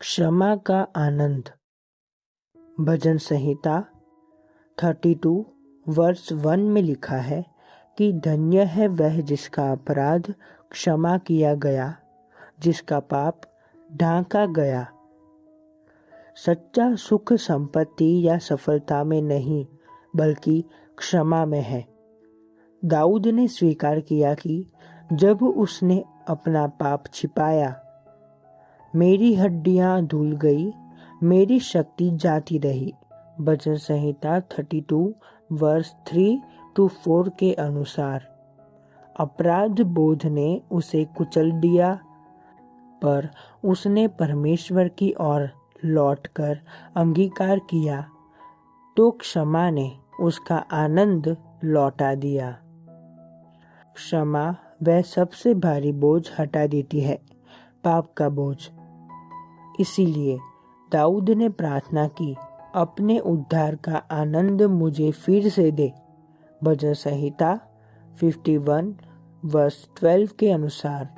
क्षमा का आनंद। भजन संहिता 32 वर्ष 1 में लिखा है कि धन्य है वह जिसका अपराध क्षमा किया गया, जिसका पाप ढांका गया। सच्चा सुख संपत्ति या सफलता में नहीं, बल्कि क्षमा में है। दाऊद ने स्वीकार किया कि जब उसने अपना पाप छिपाया, मेरी हड्डियां धुल गई, मेरी शक्ति जाती रही। भजन संहिता 32 वर्ष 3-4 के अनुसार अपराध बोध ने उसे कुचल दिया, पर उसने परमेश्वर की ओर लौटकर अंगीकार किया तो क्षमा ने उसका आनंद लौटा दिया। क्षमा वह सबसे भारी बोझ हटा देती है, पाप का बोझ। इसीलिए दाऊद ने प्रार्थना की, अपने उद्धार का आनंद मुझे फिर से दे। भजन संहिता 51 वर्ष 12 के अनुसार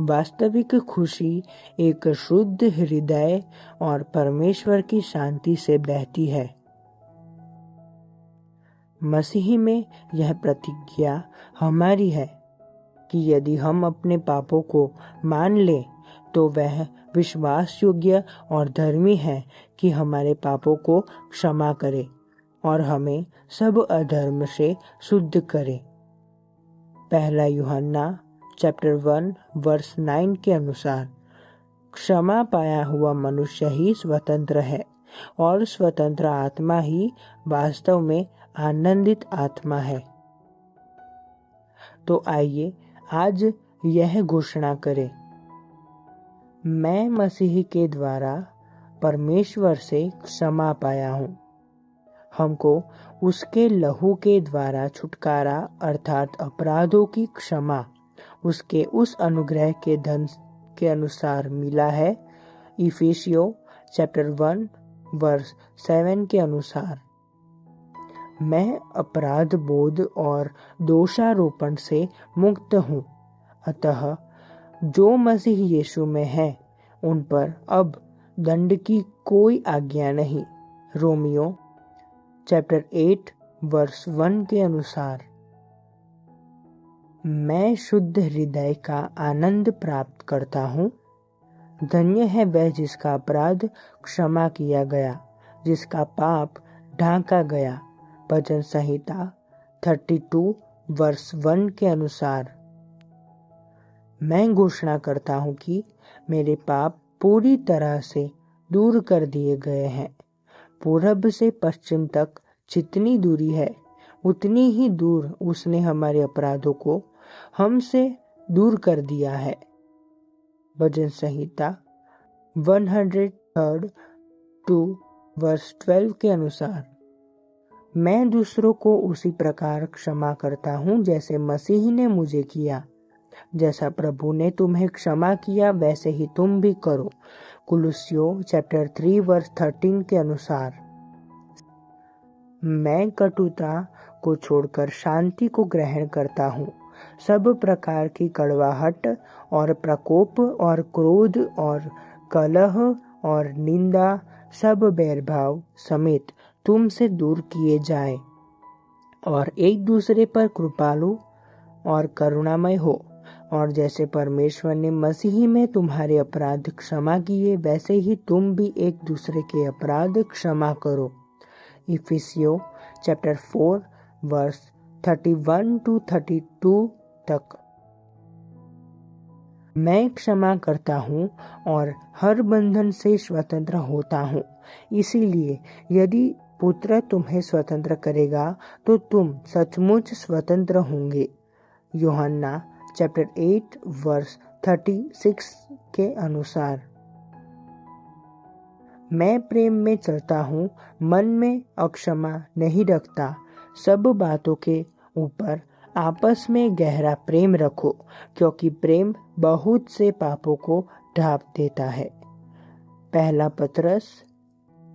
वास्तविक खुशी एक शुद्ध हृदय और परमेश्वर की शांति से बहती है। मसीह में यह प्रतिज्ञा हमारी है कि यदि हम अपने पापों को मान लें तो वह विश्वास योग्य और धर्मी है कि हमारे पापों को क्षमा करे और हमें सब अधर्म से शुद्ध करे। पहला यूहन्ना चैप्टर 1 वर्ष 9 के अनुसार क्षमा पाया हुआ मनुष्य ही स्वतंत्र है और स्वतंत्र आत्मा ही वास्तव में आनंदित आत्मा है। तो आइए आज यह घोषणा करें, मैं मसीह के द्वारा परमेश्वर से क्षमा पाया हूँ। हमको उसके लहू के द्वारा छुटकारा अर्थात अपराधों की क्षमा उसके उस अनुग्रह के धन के अनुसार मिला है। इफिसियों चैप्टर 1 वर्ष 7 के अनुसार मैं अपराध बोध और दोषारोपण से मुक्त हूँ। अतः जो मसीह यीशु में है उन पर अब दंड की कोई आज्ञा नहीं। रोमियो चैप्टर 8 वर्ष 1 के अनुसार मैं शुद्ध हृदय का आनंद प्राप्त करता हूँ। धन्य है वह जिसका अपराध क्षमा किया गया, जिसका पाप ढांका गया। भजन संहिता 32 वर्ष 1 के अनुसार मैं घोषणा करता हूँ कि मेरे पाप पूरी तरह से दूर कर दिए गए हैं। पूरब से पश्चिम तक जितनी दूरी है, उतनी ही दूर उसने हमारे अपराधों को हमसे दूर कर दिया है। भजन संहिता 102 वर्ष 12 के अनुसार मैं दूसरों को उसी प्रकार क्षमा करता हूँ जैसे मसीह ने मुझे किया। जैसा प्रभु ने तुम्हें क्षमा किया वैसे ही तुम भी करो। कुलुस्सियों चैप्टर 3 वर्ष 13 के अनुसार मैं कटुता को छोड़कर शांति को ग्रहण करता हूँ। सब प्रकार की कड़वाहट और प्रकोप और क्रोध और कलह और निंदा सब बैरभाव समेत तुमसे दूर किए जाए और एक दूसरे पर कृपालु और करुणामय हो। और जैसे परमेश्वर ने मसीह में तुम्हारे अपराध क्षमा किए, वैसे ही तुम भी एक दूसरे के अपराध क्षमा करो। इफिसियों चैप्टर 4 वर्ष 31-32 तक मैं क्षमा करता हूँ और हर बंधन से स्वतंत्र होता हूँ। इसीलिए यदि पुत्र तुम्हें स्वतंत्र करेगा तो तुम सचमुच स्वतंत्र होंगे। यूहन्ना चैप्टर 8 वर्ष 36 के अनुसार मैं प्रेम में चलता हूँ, मन में अक्षमा नहीं रखता। सब बातों के ऊपर आपस में गहरा प्रेम रखो, क्योंकि प्रेम बहुत से पापों को ढांप देता है। पहला पतरस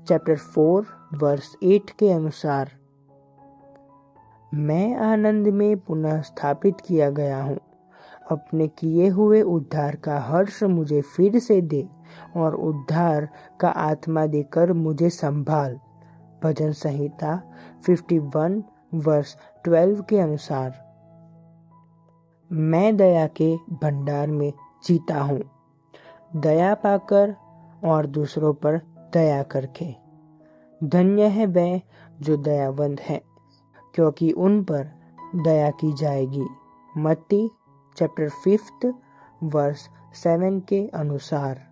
चैप्टर 4 वर्ष 8 के अनुसार मैं आनंद में पुनः स्थापित किया गया हूँ। अपने किए हुए उद्धार का हर्ष मुझे फिर से दे और उद्धार का आत्मा देकर मुझे संभाल। भजन संहिता 51 वर्ष 12 के अनुसार। मैं दया के भंडार में जीता हूँ, दया पाकर और दूसरों पर दया करके। धन्य है वह जो दयावंत है, क्योंकि उन पर दया की जाएगी। मत्ती चैप्टर 5 वर्ष 7 के अनुसार।